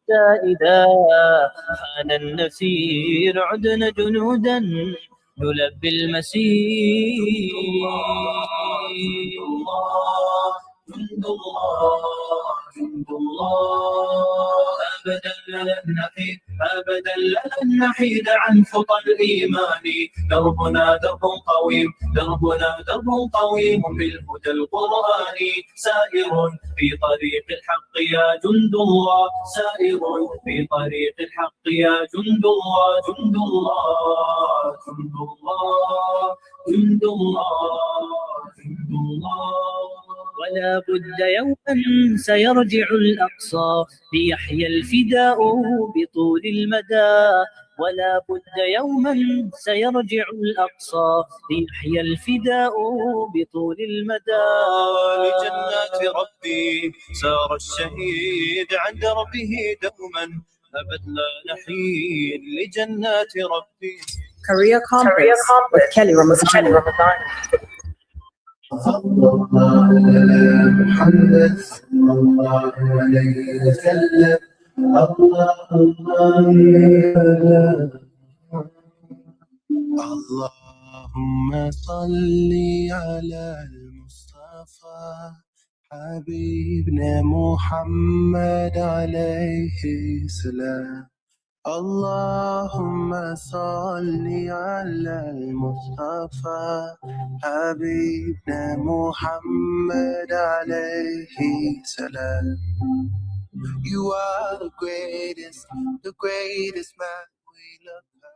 حتى إذا حان النسير عدنا جنودا نلبي المسير. جند الله جند الله أبدا لن نحيد أبدا لن نحيد عن خطى الإيمان. دربنا درب قويم دربنا درب قويم بالهدى القرآني. سائر في طريق الحق يا جند الله سائر في طريق الحق يا جند الله. جند الله جند الله جند الله جند الله. ولا بد يوما سيرجع الأقصى ليحيى الفداء بطول المدى. ولا بد يوما سيرجع الأقصى ليحيى الفداء بطول المدى. لجنات ربي سار الشهيد عند ربه دوما أبد لا نحيد لجنات ربي. Career Compass with Kelly Ramazani. صلى الله على محمد صلى الله عليه وسلم. الله اللهم صل على المصطفى حبيبنا محمد عليه السلام. اللهم صل على المصطفى حبيبنا محمد عليه السلام. You are the greatest man we look up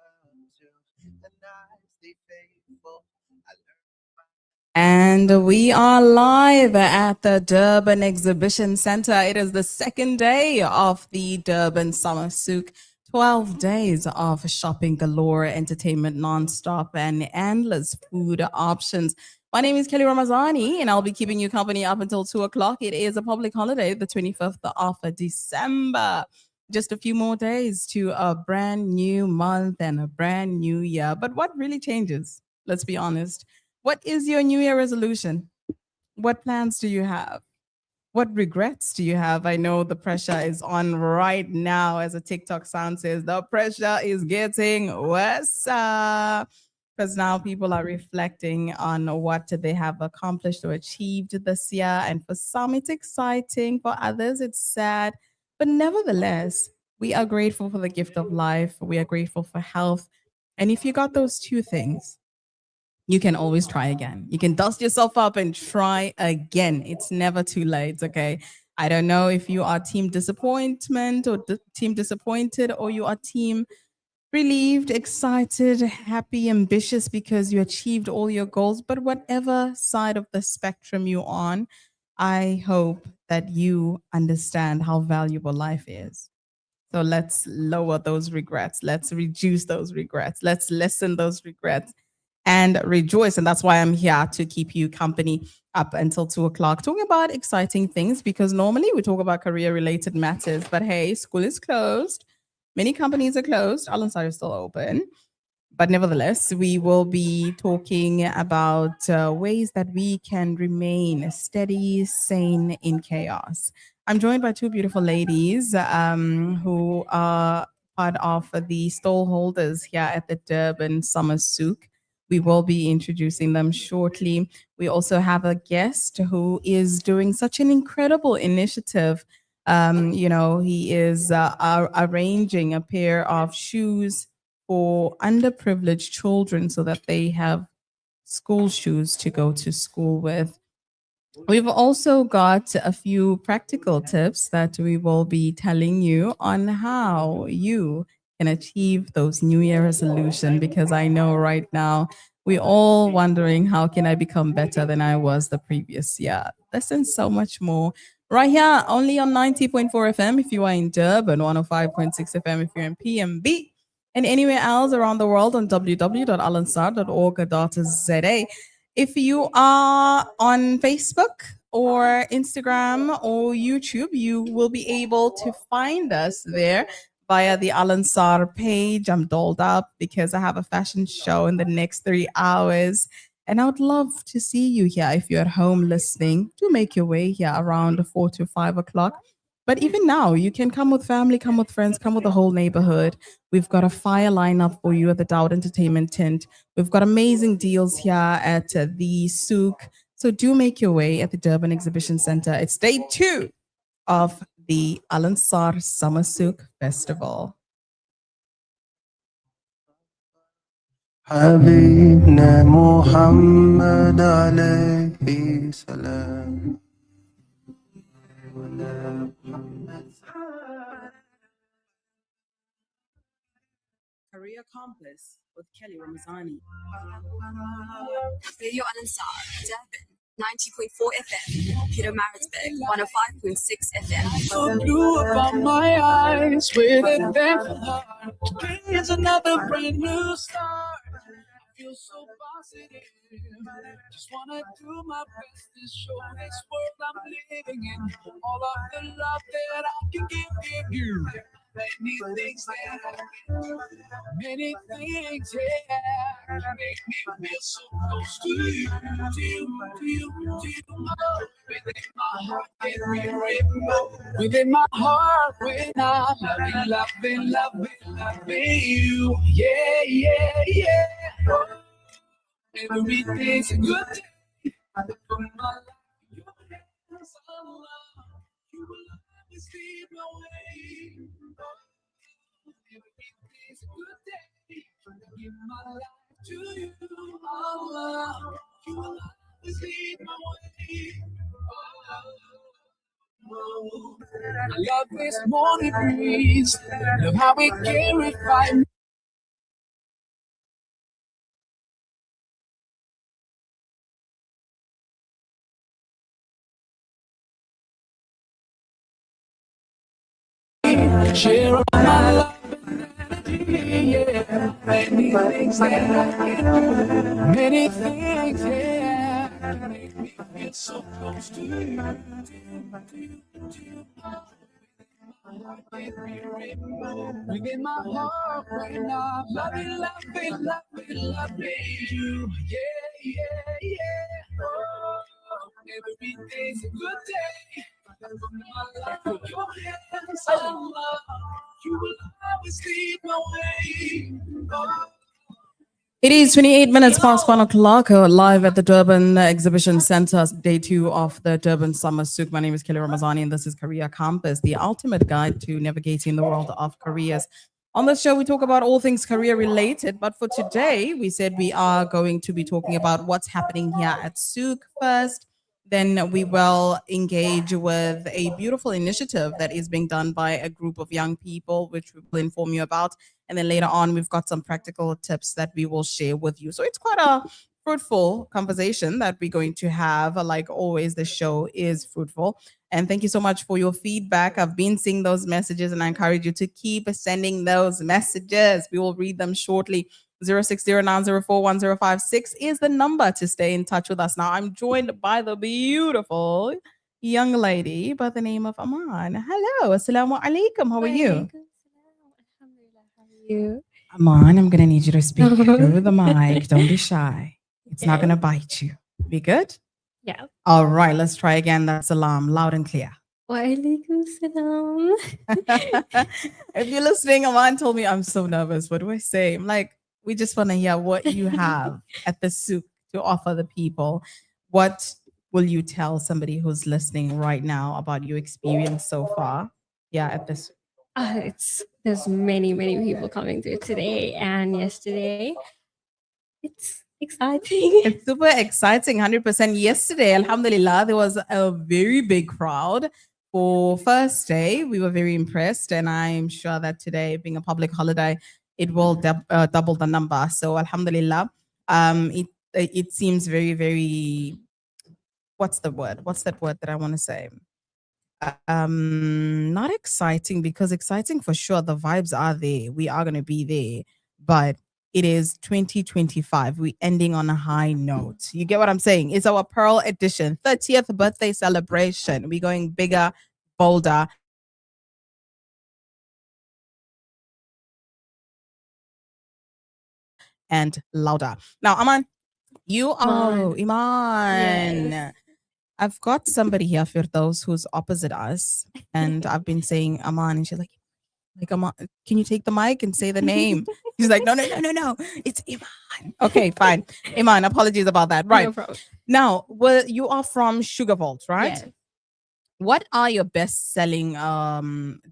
to, and I stay faithful. And we are live at the Durban Exhibition Center. It is the second day of the Durban Summer Souk. 12 days of shopping galore, entertainment nonstop, and endless food options. My name is Kelly Ramazani, and I'll be keeping you company up until 2 o'clock. It is a public holiday, the 25th of December. Just a few more days to a brand new month and a brand new year. But what really changes? Let's be honest. What is your New Year resolution? What plans do you have? What regrets do you have? I know the pressure is on right now, as a TikTok sound says, the pressure is getting worse. Because now people are reflecting on what they have accomplished or achieved this year. And for some, it's exciting. For others, it's sad. But nevertheless, we are grateful for the gift of life. We are grateful for health. And if you got those two things, you can always try again. You can dust yourself up and try again. It's never too late, okay? I don't know if you are team disappointment or team disappointed, or you are team relieved, excited, happy, ambitious because you achieved all your goals. But whatever side of the spectrum you're on, I hope that you understand how valuable life is. So let's lower those regrets. Let's reduce those regrets. Let's lessen those regrets and rejoice. And that's why I'm here to keep you company up until 2 o'clock, talking about exciting things, because normally we talk about career-related matters. But hey, school is closed. Many companies are closed. Al-Ansar is still open. But nevertheless, we will be talking about ways that we can remain steady, sane in chaos. I'm joined by two beautiful ladies who are part of the stall holders here at the Durban Summer Souk. We will be introducing them shortly. We also have a guest who is doing such an incredible initiative. He is arranging a pair of shoes for underprivileged children so that they have school shoes to go to school with. We've also got a few practical tips that we will be telling you on how you can achieve those New Year resolution, because I know right now we're all wondering, how can I become better than I was the previous year? This and so much more right here, only on 90.4 FM if you are in Durban, 105.6 FM if you're in PMB, and anywhere else around the world on www.alansar.org.za. If you are on Facebook or Instagram or YouTube, you will be able to find us there via the Al-Ansar page. I'm dolled up because I have a fashion show in the next 3 hours. And I would love to see you here. If you're at home listening, do make your way here around 4 to 5 o'clock. But even now, you can come with family, come with friends, come with the whole neighborhood. We've got a fire lineup for you at the Dowd Entertainment tent. We've got amazing deals here at the Souk. So do make your way at the Durban Exhibition Center. It's day 2 of the Al Ansar Summer Souk Festival. حبيبنا محمد عليه سلام Career Compass with Kelly Ramazani. Radio Al Ansar, Durban, 90.4 FM, Peter Maritzburg, 105.6 FM. So blue about my eyes with a thankful heart. Today is another brand new start. I feel so positive. Just wanna do my best to show this world I'm living in all of the love that I can give you. Many things that I can do, many things, yeah, make me feel so close to you, to you, to you, to you. Oh, within my heart, every rainbow, within my heart, when I'm loving, loving, loving, loving you, yeah, yeah, yeah. Oh, every day's a good day. I put my life in your hands, Allah. You will always lead my way. Every day's a good day. I give my life to you, Allah. You will always lead my way. Oh, I love this morning breeze. Love how it carries me. Share all my love and energy, yeah. Many things that I can do, many things, yeah. Make me feel so close to you, to you, to you. Within my heart, when I'm loving, loving, loving, loving you, yeah, yeah, yeah. Oh, every day's a good day. My life in your hands, Allah. You will always lead my way. Oh. It is 28 minutes past 1 o'clock, live at the Durban Exhibition Center, day 2 of the Durban Summer Souk. My name is Kelly Ramazani, and this is Career Compass, the ultimate guide to navigating the world of careers. On this show, we talk about all things career related, but for today, we said we are going to be talking about what's happening here at Souk first. Then we will engage with a beautiful initiative that is being done by a group of young people, which we will inform you about. And then later on, we've got some practical tips that we will share with you. So it's quite a fruitful conversation that we're going to have. Like always, the show is fruitful. And thank you so much for your feedback. I've been seeing those messages, and I encourage you to keep sending those messages. We will read them shortly. 0609041056 is the number to stay in touch with us. Now, I'm joined by the beautiful young lady by the name of Aman. Hello, assalamu alaikum. How are you? How are you? Aman, I'm going to need you to speak through the mic. Don't be shy. It's not going to bite you. Be good? Yeah. All right, let's try again. That's salam, loud and clear. Walaikum salam. If you're listening, Aman told me I'm so nervous. What do I say? I'm like, we just want to hear what you have at the Souk to offer the people. What will you tell somebody who's listening right now about your experience so far? Yeah, at the Souk. There's many people coming through today and yesterday. It's exciting. It's super exciting, 100%. Yesterday, alhamdulillah, there was a very big crowd. For first day, we were very impressed, and I'm sure that today, being a public holiday, it will double the number. So alhamdulillah, it seems very, what's the word? What's that word that I want to say? Not exciting, because exciting for sure. The vibes are there. We are going to be there, but it is 2025. We're ending on a high note. You get what I'm saying? It's our Pearl Edition, 30th birthday celebration. We're going bigger, bolder, and louder. Now, Aman, you are Iman. Yes. I've got somebody here, Firdaus, who's opposite us. And I've been saying Aman, and she's like, Aman, can you take the mic and say the name? She's like, no. It's Iman. Okay, fine. Iman, apologies about that. Right. No problem. Now, well, you are from Sugar Vault, right? Yes. What are your best-selling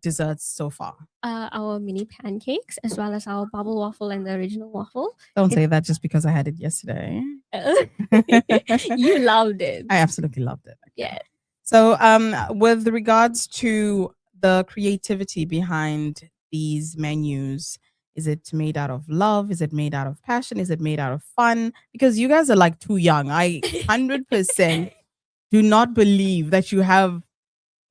desserts so far? Our mini pancakes, as well as our bubble waffle and the original waffle. Don't say that just because I had it yesterday. You loved it. I absolutely loved it. Yeah. So, with regards to the creativity behind these menus, is it made out of love? Is it made out of passion? Is it made out of fun? Because you guys are like too young. I 100% do not believe that you have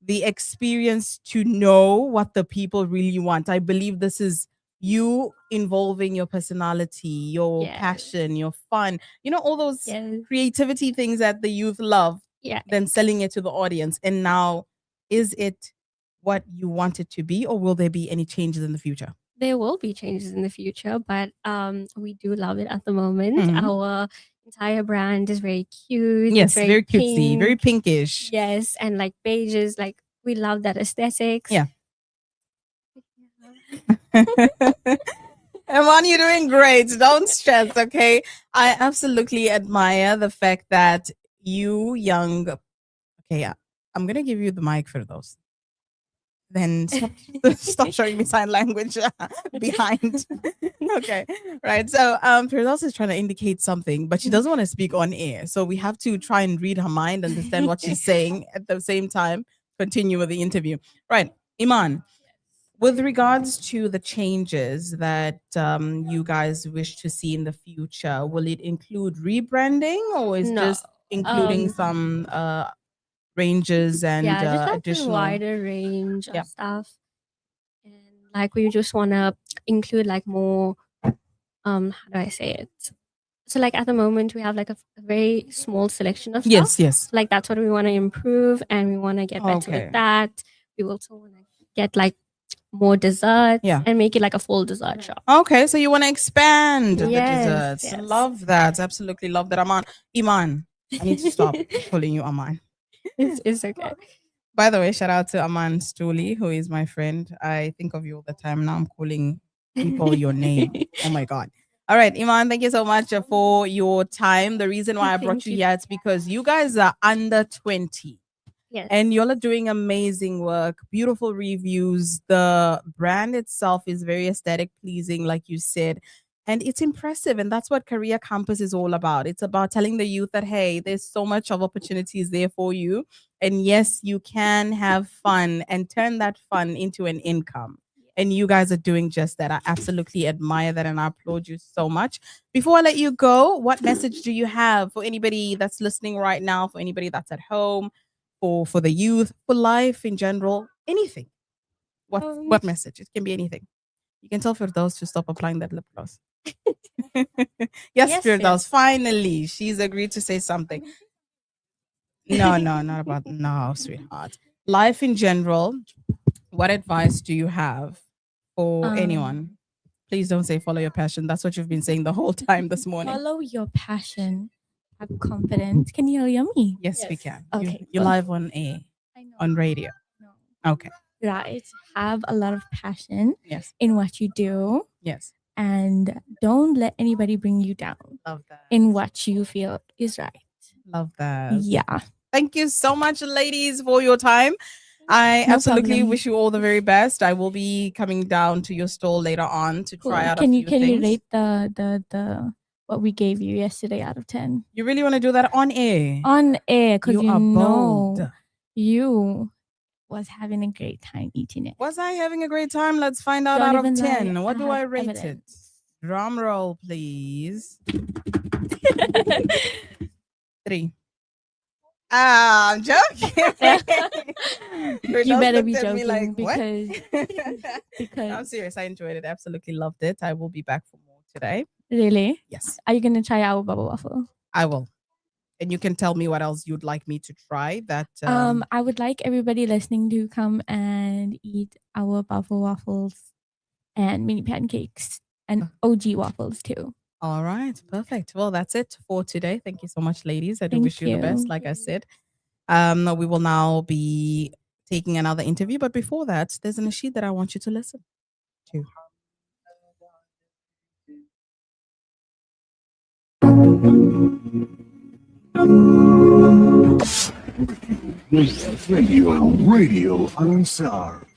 the experience to know what the people really want. I believe this is you involving your personality, your Yes. passion, your fun, all those Yes. creativity things that the youth love, Yeah. then selling it to the audience. And now, is it what you want it to be, or will there be any changes in the future? There will be changes in the future, but we do love it at the moment. Mhm. Our entire brand is very cute. Yes, it's very cutesy, very pink. pinkish. Yes, and like beiges, like we love that aesthetics. Yeah. Evan, you're doing great. Don't stress, okay? I absolutely admire the fact that you young. Okay, yeah. I'm gonna give you the mic for those. Then stop showing me sign language behind. Okay, right. So Firdaus is trying to indicate something, but she doesn't want to speak on air. So we have to try and read her mind, understand what she's saying at the same time. Continue with the interview. Right, Iman. With regards to the changes that you guys wish to see in the future, will it include rebranding, or is No, just including some ranges and yeah, just like a additional? wider range Yeah. of stuff. And like we just wanna include like more how do I say it? So like at the moment we have like a very small selection of stuff. Yes. Like that's what we want to improve, and we want to get better Okay. with that. We also want to get like more desserts, Yeah. and make it like a full dessert shop. Okay, so you want to expand the Yes, desserts. yes. Love that. Absolutely love that, Aman. Iman, I need to stop calling you Aman. It's okay. By the way, shout out to Aman Stooley, who is my friend. I think of you all the time. Now I'm calling people your name. Oh my God. All right, Iman, thank you so much for your time. The reason why I brought Thank you you. here is because you guys are under 20. Yes. And y'all are doing amazing work, beautiful reviews. The brand itself is very aesthetic pleasing, like you said. And it's impressive. And that's what Career Campus is all about. It's about telling the youth that, hey, there's so much of opportunities there for you. And yes, you can have fun and turn that fun into an income. And you guys are doing just that. I absolutely admire that and I applaud you so much. Before I let you go, what message do you have for anybody that's listening right now, for anybody that's at home, for the youth, for life in general, anything? What message? It can be anything. You can tell Firdaus to stop applying that lip gloss. Yes, Firdaus, finally, she's agreed to say something. No, not about no, sweetheart. Life in general, what advice do you have for anyone? Please don't say follow your passion. That's what you've been saying the whole time this morning. Follow your passion. Have confidence. Can you hear me? Yes, we can. Okay, You're good. live on air, I know. on radio. No. Okay. Right. Have a lot of passion Yes. in what you do, Yes. and don't let anybody bring you down Love that. in what you feel is right. Love that. Yeah. Thank you so much, ladies, for your time. I No absolutely problem. wish you all the very best. I will be coming down to your stall later on to try out Can a you few things. rate the what we gave you yesterday out of 10? You really want to do that on air? On air, because You you are know bold. you was having a great time eating it. Was I having a great time? Let's find out Don't out of even lie, 10. What I do I have rate evidence. it? Drum roll, please. 3. Ah, I'm joking. You better be Firdaus looked at me joking like, what? because I'm serious. I enjoyed it. Absolutely loved it. I will be back for more today. really, Yes, are you gonna try our bubble waffle? I will. And you can tell me what else you'd like me to try. That I would like everybody listening to come and eat our bubble waffles and mini pancakes and OG waffles too. All right, perfect. Well, that's it for today. Thank you so much, ladies. I do Thank wish you the best, you. like I said. We will now be taking another interview, but before that, there's a nasheed that I want you to listen to. Radio Ansar.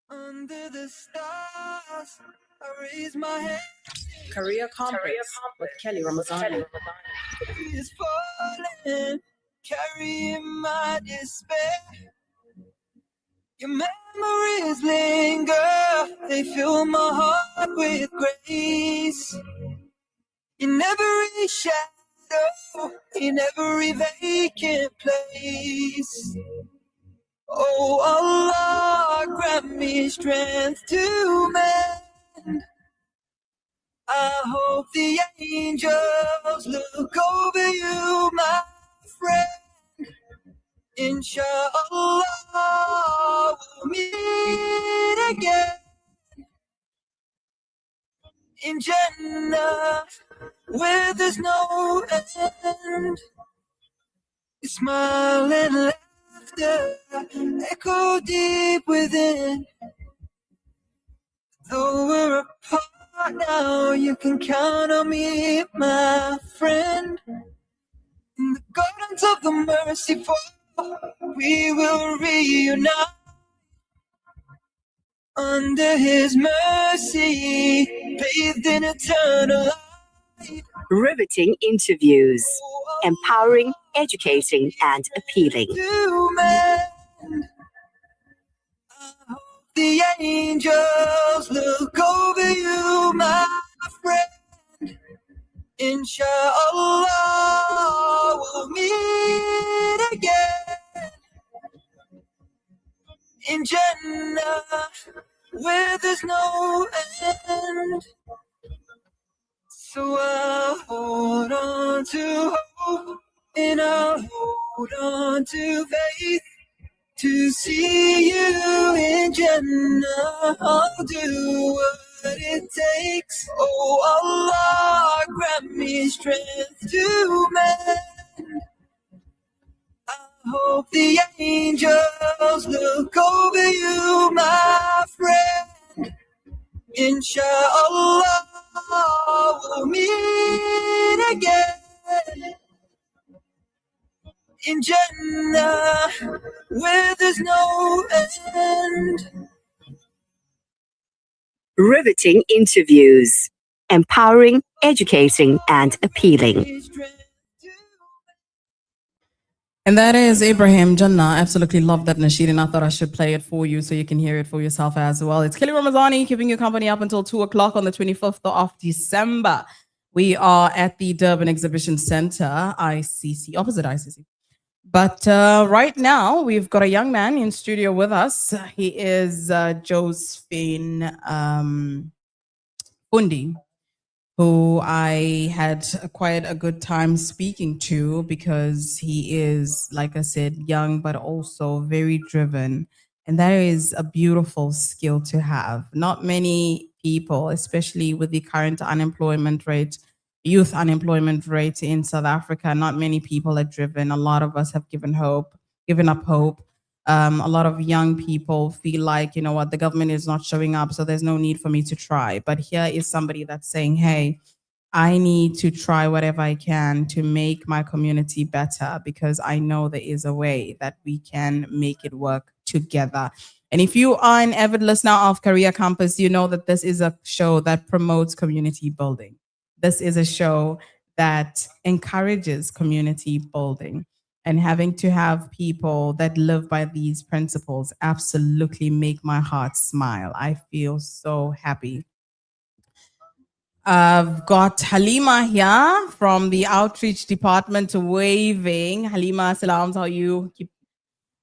Under the stars, I raise my hand. Career Compass with Kelly Ramazani. Is falling, carrying my despair. Your memories linger, they fill my heart with grace. In every shadow, in every vacant place. Oh Allah, grant me strength to mend. I hope the angels look over you, my friend. Inshallah, we'll meet again in Jannah, where there's no end. Your smile and laughter echo deep within. Though we're apart now, you can count on me, my friend. In the gardens of the merciful, we will reunite. Under his mercy, bathed in eternal light. Riveting interviews, empowering, educating, and appealing. To mend. I hope the angels look over you, my friend. Inshallah, we'll meet again in Jannah, where there's no end. So I'll hold on to hope, and I'll hold on to faith. To see you in Jannah, I'll do what it takes. Oh Allah, grant me strength to mend. I hope the angels look over you, my friend. Inshallah, we'll meet again in Jannah, where there's no end. Riveting interviews, empowering, educating, and appealing. And that is Ibrahim Jannah. Absolutely love that nasheed, and I thought I should play it for you so you can hear it for yourself as well. It's Kelly Ramazani keeping you company up until 2 o'clock on the 25th of December. We are at the Durban Exhibition Center, ICC, opposite ICC. But right now, we've got a young man in studio with us. He is Josephine Fundi, who I had quite a good time speaking to because he is, like I said, young, but also very driven. And that is a beautiful skill to have. Not many people, especially with the current unemployment rate, youth unemployment rate in South Africa, not many people are driven. A lot of us have given up hope. A lot of young people feel like, you know what, the government is not showing up, so there's no need for me to try. But here is somebody that's saying, hey, I need to try whatever I can to make my community better because I know there is a way that we can make it work together. And if you are an avid listener of Career Compass, you know that this is a show that promotes community building. This is a show that encourages community building. And having to have people that live by these principles absolutely make my heart smile. I feel so happy. I've got Halima here from the outreach department waving. Halima, salams, how are you?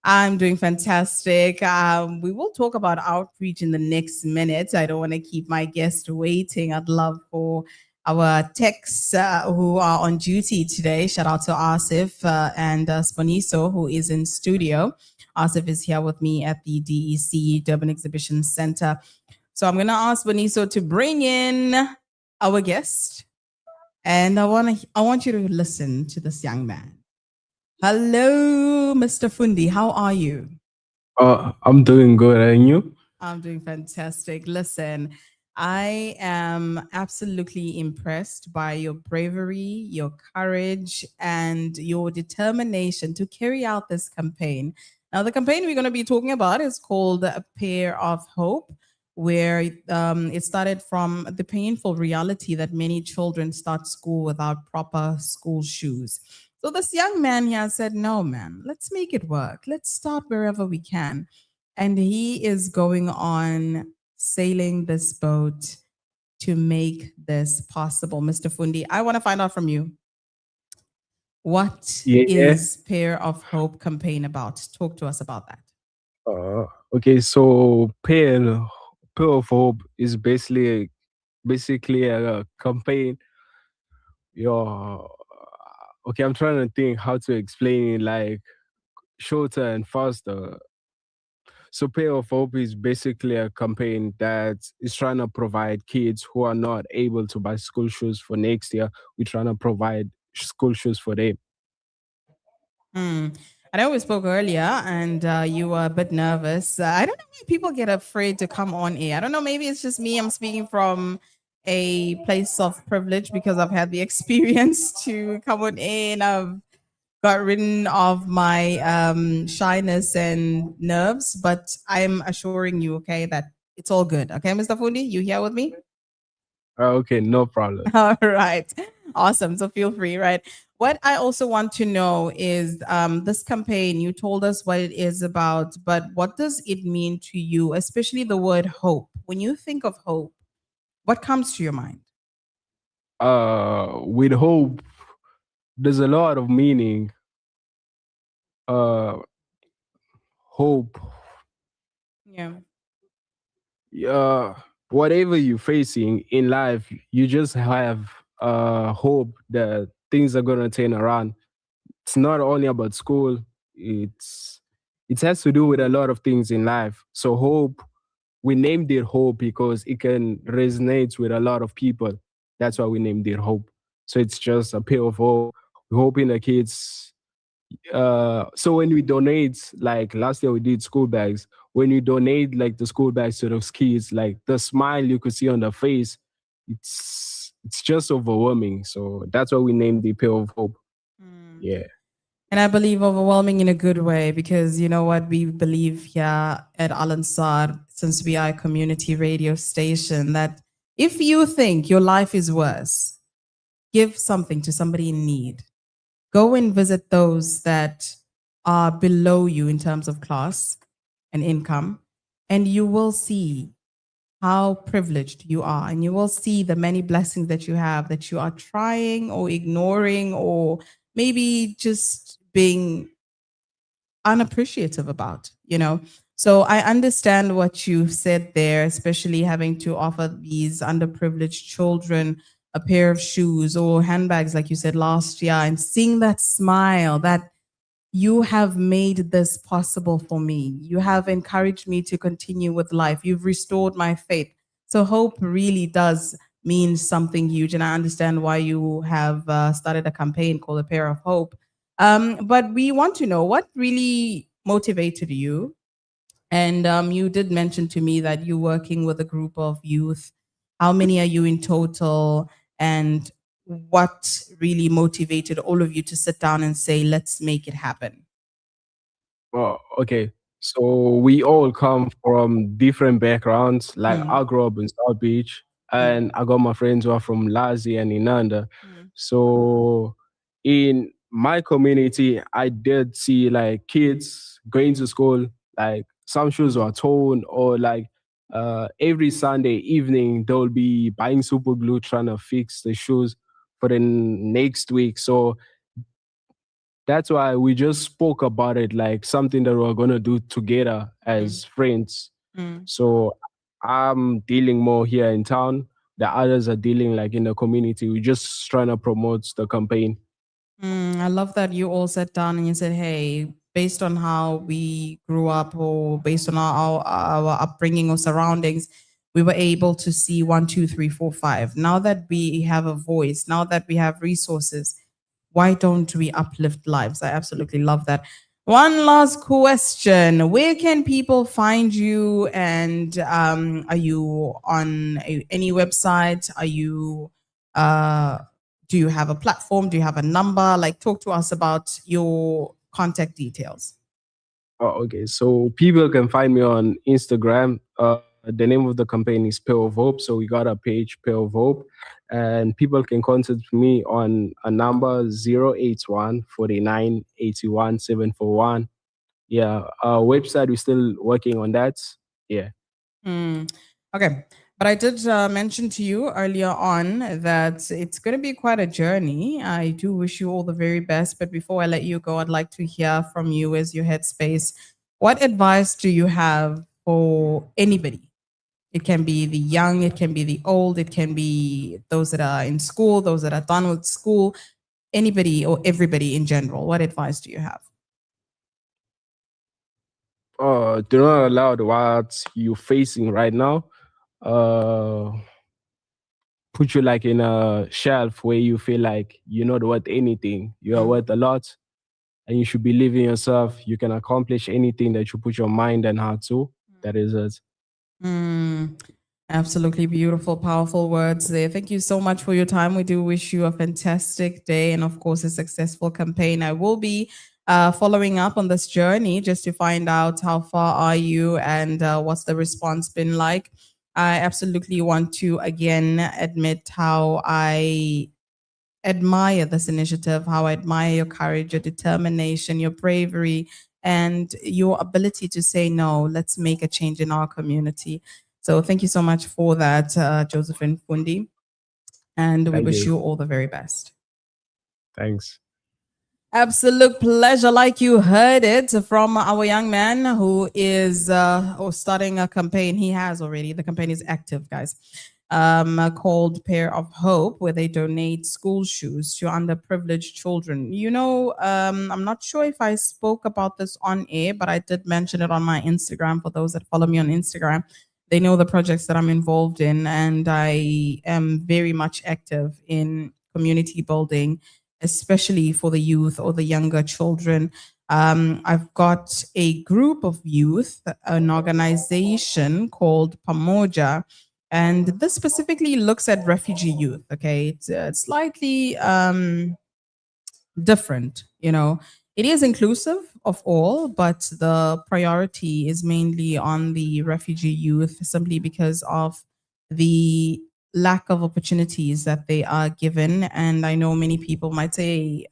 I'm doing fantastic. We will talk about outreach in the next minute. I don't want to keep my guest waiting. I'd love for our techs who are on duty today. Shout out to Asif and Sponiso, who is in studio. Asif is here with me at the DEC, Durban Exhibition Center. So I'm going to ask Sponiso to bring in our guest. And I want you to listen to this young man. Hello, Mr. Fundi. How are you? I'm doing good, and you? I'm doing fantastic. Listen, I am absolutely impressed by your bravery, your courage, and your determination to carry out this campaign. Now, the campaign we're going to be talking about is called A Pair of Hope, where it started from the painful reality that many children start school without proper school shoes. So, this young man here said, no, man, let's make it work. Let's start wherever we can. And he is going on sailing this boat to make this possible. Mr. Fundi, I want to find out from you. What Yeah. is Pair of Hope campaign about? Talk to us about that. Okay, so Pair of Hope is basically a campaign. Your okay, I'm trying to think how to explain it like shorter and faster. So Pair of Hope is basically a campaign that is trying to provide kids who are not able to buy school shoes for next year. We're trying to provide school shoes for them. I know we spoke earlier and you were a bit nervous. I don't know why people get afraid to come on air. I don't know, maybe it's just me. I'm speaking from a place of privilege because I've had the experience to come on air and I've got rid of my shyness and nerves. But I'm assuring you, okay, that it's all good. Okay, Mr. Fundi, you here with me? Okay, no problem. All right. Awesome. So feel free, right? What I also want to know is this campaign, you told us what it is about, but what does it mean to you, especially the word hope? When you think of hope, what comes to your mind? With hope, there's a lot of meaning. Uh, Hope. Yeah. Whatever you're facing in life, you just have hope that things are gonna turn around. It's not only about school. It has to do with a lot of things in life. So hope, we named it hope because it can resonate with a lot of people. That's why we named it hope. So it's just a pair of hope. We're hoping the kids. So when we donate, like last year we did school bags. When you donate like the school bags to those kids, like the smile you could see on their face, it's just overwhelming. So that's why we named the pair of hope. Yeah. And I believe overwhelming in a good way because you know what we believe here at Al Ansar, since we are a community radio station, that if you think your life is worse, give something to somebody in need. Go and visit those that are below you in terms of class and income, and you will see how privileged you are, and you will see the many blessings that you have that you are trying or ignoring or maybe just being unappreciative about, you know. So I understand what you said there, especially having to offer these underprivileged children a pair of shoes or handbags, like you said last year, and seeing that smile that you have made this possible for me. You have encouraged me to continue with life. You've restored my faith. So hope really does mean something huge. And I understand why you have started a campaign called A Pair of Hope. But we want to know what really motivated you. And you did mention to me that you're working with a group of youth. How many are you in total? And what really motivated all of you to sit down and say, let's make it happen? Well, okay. So we all come from different backgrounds. Like I grew up in South Beach, and I got my friends who are from Lazi and Inanda. So in my community, I did see like kids going to school, like some shoes were torn, or like every Sunday evening they'll be buying super glue trying to fix the shoes for the next week. So that's why we just spoke about it like something that we're gonna do together as friends. So I'm dealing more here in town. The others are dealing like in the community. We're just trying to promote the campaign. I love that you all sat down and you said, hey, based on how we grew up or based on our upbringing or surroundings, we were able to see 1, 2, 3, 4, 5. Now that we have a voice, now that we have resources, why don't we uplift lives? I absolutely love that. One last question. Where can people find you? And are you on any website? Are you, do you have a platform? Do you have a number? Like, talk to us about your contact details. Oh, okay. So people can find me on Instagram. The name of the campaign is Pair of Hope. So we got a page, Pair of Hope. And people can contact me on a number 081 49 81 741. Yeah. Website, we're still working on that. Yeah. Okay. But I did mention to you earlier on that it's going to be quite a journey. I do wish you all the very best. But before I let you go, I'd like to hear from you as your headspace. What advice do you have for anybody? It can be the young, it can be the old, it can be those that are in school, those that are done with school, anybody or everybody in general. What advice do you have? Do not allow the what you're facing right now put you like in a shelf where you feel like you're not worth anything. You are worth a lot, and you should believe in yourself. You can accomplish anything that you put your mind and heart to. That is it. Absolutely beautiful, powerful words there. Thank you so much for your time. We do wish you a fantastic day and, of course, a successful campaign. I will be following up on this journey just to find out how far are you and what's the response been like. I absolutely want to again admit how I admire this initiative, how I admire your courage, your determination, your bravery, and your ability to say, no, let's make a change in our community. So thank you so much for that, Josephine Fundi. And we Thank wish you. you all the very best. Thanks. Absolute pleasure, like you heard it from our young man who is starting a campaign. He has already. The campaign is active, guys. Called Pair of Hope, where they donate school shoes to underprivileged children. You know, I'm not sure if I spoke about this on air, but I did mention it on my Instagram. For those that follow me on Instagram, they know the projects that I'm involved in, and I am very much active in community building, especially for the youth or the younger children. I've got a group of youth, an organization called Pamoja, and this specifically looks at refugee youth. Okay, it's slightly different, you know. It is inclusive of all, but the priority is mainly on the refugee youth simply because of the lack of opportunities that they are given. And I know many people might say,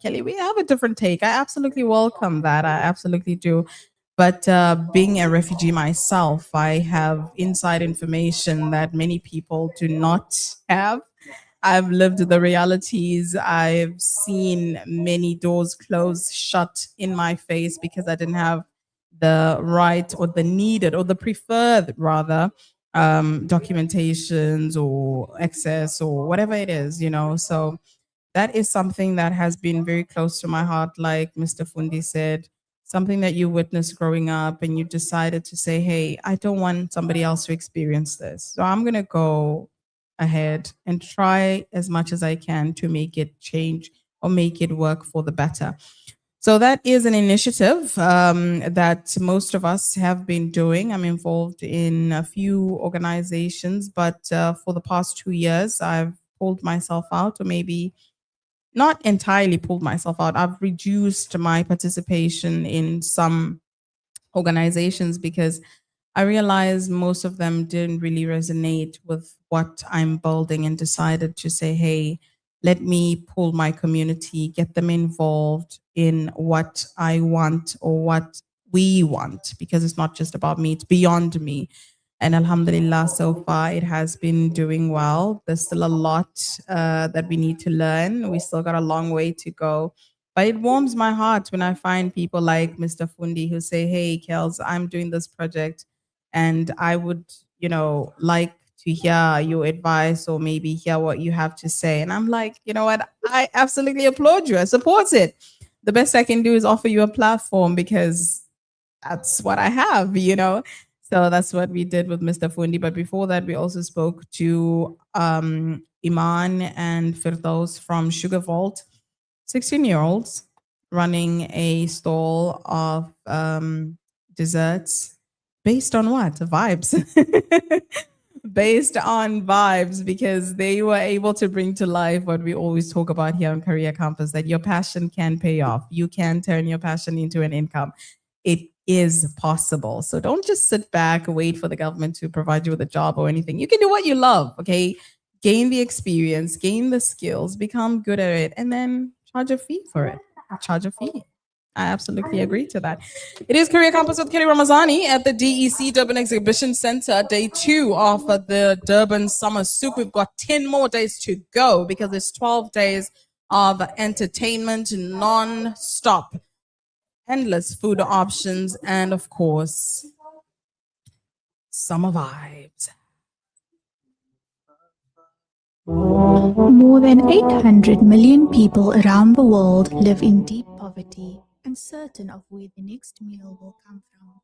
Kelly, we have a different take. I absolutely welcome that. I absolutely do. But being a refugee myself, I have inside information that many people do not have. I've lived the realities. I've seen many doors close shut in my face because I didn't have the right or the needed or the preferred, rather, documentations or access or whatever it is, you know. So that is something that has been very close to my heart, like Mr. Fundi said, something that you witnessed growing up and you decided to say, hey, I don't want somebody else to experience this. So I'm going to go ahead and try as much as I can to make it change or make it work for the better. So that is an initiative that most of us have been doing. I'm involved in a few organizations, but for the past 2 years, I've pulled myself out, or maybe not entirely pulled myself out. I've reduced my participation in some organizations because I realized most of them didn't really resonate with what I'm building, and decided to say, hey, let me pull my community, get them involved in what I want or what we want, because it's not just about me, it's beyond me. And Alhamdulillah, so far it has been doing well. There's still a lot that we need to learn. We still got a long way to go. But it warms my heart when I find people like Mr. Fundi who say, hey, Kels, I'm doing this project and I would, you know, like to hear your advice or maybe hear what you have to say. And I'm like, you know what? I absolutely applaud you. I support it. The best I can do is offer you a platform because that's what I have, you know. So that's what we did with Mr. Fundi. But before that, we also spoke to Iman and Firdaus from Sugar Vault, 16-year-olds running a stall of desserts based on what? Vibes. Based on vibes, because they were able to bring to life what we always talk about here on Career Campus, that your passion can pay off. You can turn your passion into an income. It is possible. So don't just sit back, wait for the government to provide you with a job or anything. You can do what you love, okay? Gain the experience, gain the skills, become good at it, and then charge a fee for it. Charge a fee. I absolutely agree to that. It is Career Campus with Kelly Ramazani at the DEC Durban Exhibition Center, day 2 of the Durban Summer Souk. We've got 10 more days to go because it's 12 days of entertainment non-stop. Endless food options and, of course, summer vibes. More than 800 million people around the world live in deep poverty, uncertain of where the next meal will come from.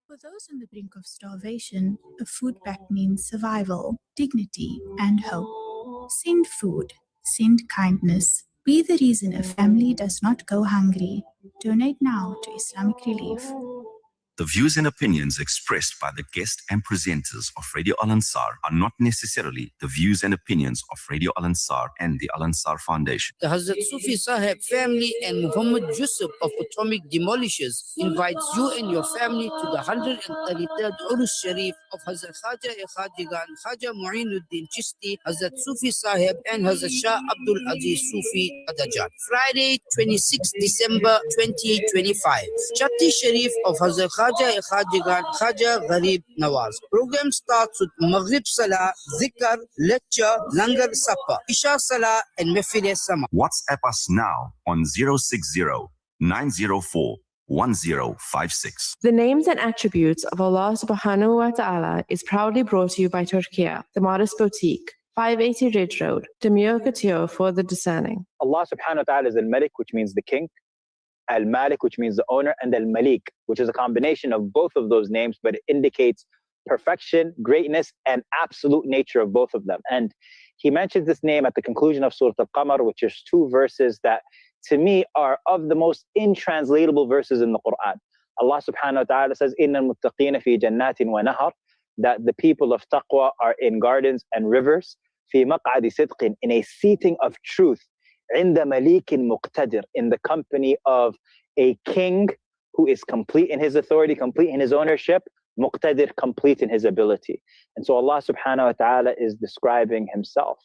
For those on the brink of starvation, a food pack means survival, dignity, and hope. Send food, send kindness. Be the reason a family does not go hungry. Donate now to Islamic Relief. The views and opinions expressed by the guest and presenters of Radio Al Ansar are not necessarily the views and opinions of Radio Al Ansar and the Al Ansar Foundation. The Hazrat Sufi Sahib family and Muhammad Yusuf of Atomic Demolishers invites you and your family to the 133rd Urus Sharif of Hazrat Khaja Khajigan, Khaja Mu'inuddin Chishti, Hazrat Sufi Sahib and Hazrat Shah Abdul Aziz Sufi Adajan. Friday, 26 December 2025. Chatti Sharif of Hazrat Khaja Khajigan, Khaja Gharib Nawaz. Program starts with Maghrib Salah, Zikr, Lecture, Langar Supper, Isha Salah and Mefile Sama. WhatsApp us now on 060 904 1056. The names and attributes of Allah subhanahu wa ta'ala is proudly brought to you by Turkiya, the Modest Boutique, 580 Ridge Road, Demure Couture for the discerning. Allah subhanahu wa ta'ala is Al-Malik, which means the king, Al-Malik, which means the owner, and Al-Malik, which is a combination of both of those names, but it indicates perfection, greatness, and absolute nature of both of them. And he mentions this name at the conclusion of Surah Al-Qamar, which is 2 verses that, to me, are of the most intranslatable verses in the Quran. Allah subhanahu wa ta'ala says, إِنَّ الْمُتَّقِينَ فِي جَنَّاتٍ وَنَهَرٍ, that the people of taqwa are in gardens and rivers, فِي مَقْعَدِ صِدْقٍ, in a seating of truth, عند مليك مقتدر, in the company of a king who is complete in his authority, complete in his ownership, muqtadir, complete in his ability. And so Allah subhanahu wa ta'ala is describing himself.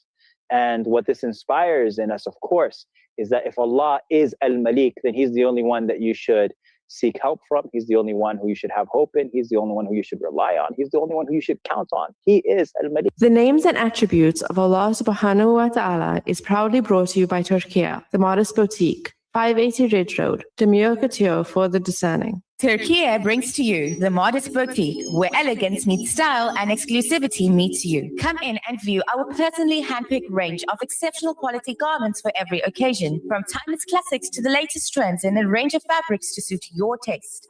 And what this inspires in us, of course, is that if Allah is Al-Malik, then he's the only one that you should seek help from. He's the only one who you should have hope in. He's the only one who you should rely on. He's the only one who you should count on. He is Al-Malik. The names and attributes of Allah subhanahu wa ta'ala is proudly brought to you by Turkiya, the Modest Boutique, 580 Ridge Road, Demure Couture for the discerning. Turkiya brings to you the Modest Boutique, where elegance meets style and exclusivity meets you. Come in and view our personally handpicked range of exceptional quality garments for every occasion, from timeless classics to the latest trends in a range of fabrics to suit your taste.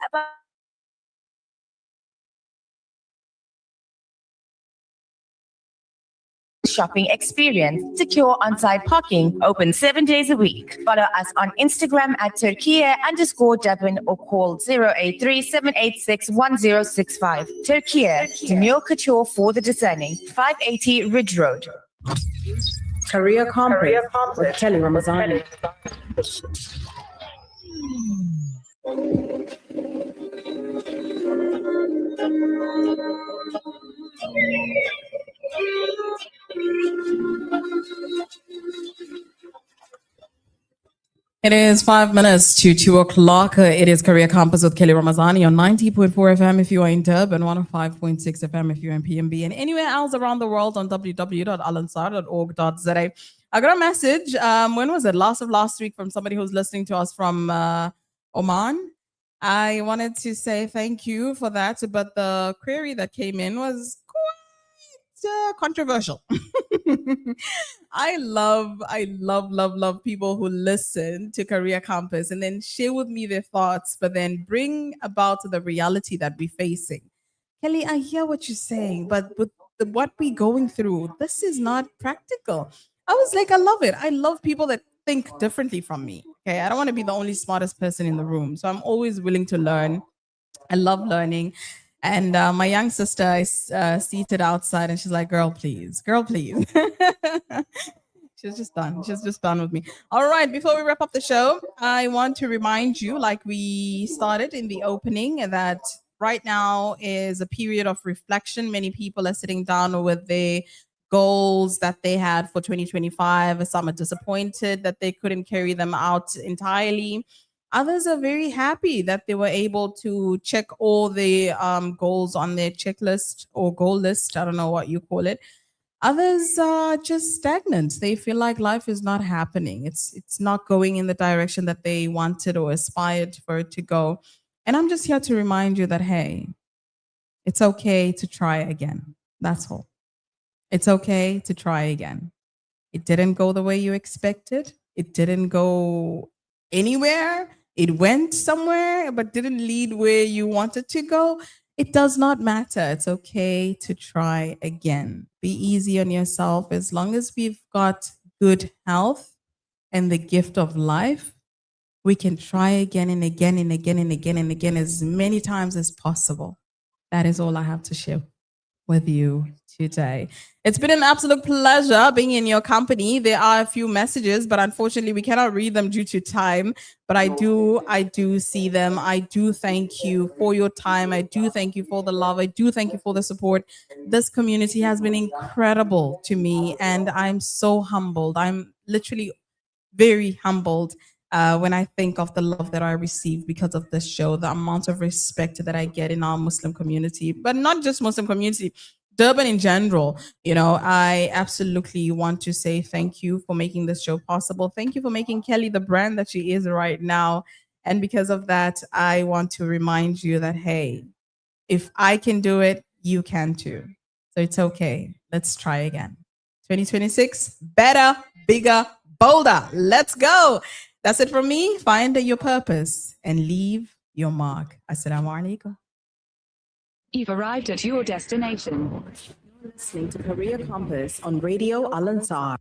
Shopping experience, secure on-site parking, open 7 days a week. Follow us on Instagram at Turkiya_Durban or call 083-786-1065. Turkiya, Demure Couture for the discerning, 580 Ridge Road. Career Campus with Kelly Ramazani. It is 5 minutes to 2 o'clock. It is Career Campus with Kelly Ramazani on 90.4 FM if you are in Durban, 105.6 FM if you're in PMB, and anywhere else around the world on www.alansar.org.za. I got a message, when was it? Last week from somebody who's listening to us from Oman. I wanted to say thank you for that, but the query that came in was quite controversial. I love people who listen to Career Campus and then share with me their thoughts, but then bring about the reality that we're facing. Kelly, I hear what you're saying, but with what we going through, this is not practical. I was like, I love it. I love people that think differently from me. Okay. I don't want to be the only smartest person in the room. So I'm always willing to learn. I love learning. And my young sister is seated outside and she's like, girl, please. She's just done. She's just done with me. All right. Before we wrap up the show, I want to remind you, like we started in the opening, that right now is a period of reflection. Many people are sitting down with their goals that they had for 2025. Some are disappointed that they couldn't carry them out entirely. Others are very happy that they were able to check all the goals on their checklist or goal list. I don't know what you call it. Others are just stagnant. They feel like life is not happening. It's not going in the direction that they wanted or aspired for it to go. And I'm just here to remind you that, hey, it's okay to try again. That's all. It's okay to try again. It didn't go the way you expected. It didn't go anywhere. It went somewhere, but didn't lead where you wanted to go. It does not matter. It's okay to try again. Be easy on yourself. As long as we've got good health and the gift of life, we can try again and again and again and again and again as many times as possible. That is all I have to share with you today. It's been an absolute pleasure being in your company. There are a few messages, but unfortunately we cannot read them due to time. But I do see them. I do thank you for your time. I do thank you for the love. I do thank you for the support. This community has been incredible to me, and I'm so humbled. I'm literally very humbled when I think of the love that I receive because of this show, the amount of respect that I get in our Muslim community, but not just Muslim community, Durban in general. You know, I absolutely want to say thank you for making this show possible. Thank you for making Kelly the brand that she is right now. And because of that, I want to remind you that, hey, if I can do it, you can too. So it's okay. Let's try again. 2026, better, bigger, bolder. Let's go. That's it from me. Find your purpose and leave your mark. Assalamu alaikum. You've arrived at your destination. You're listening to Career Compass on Radio Al Ansar.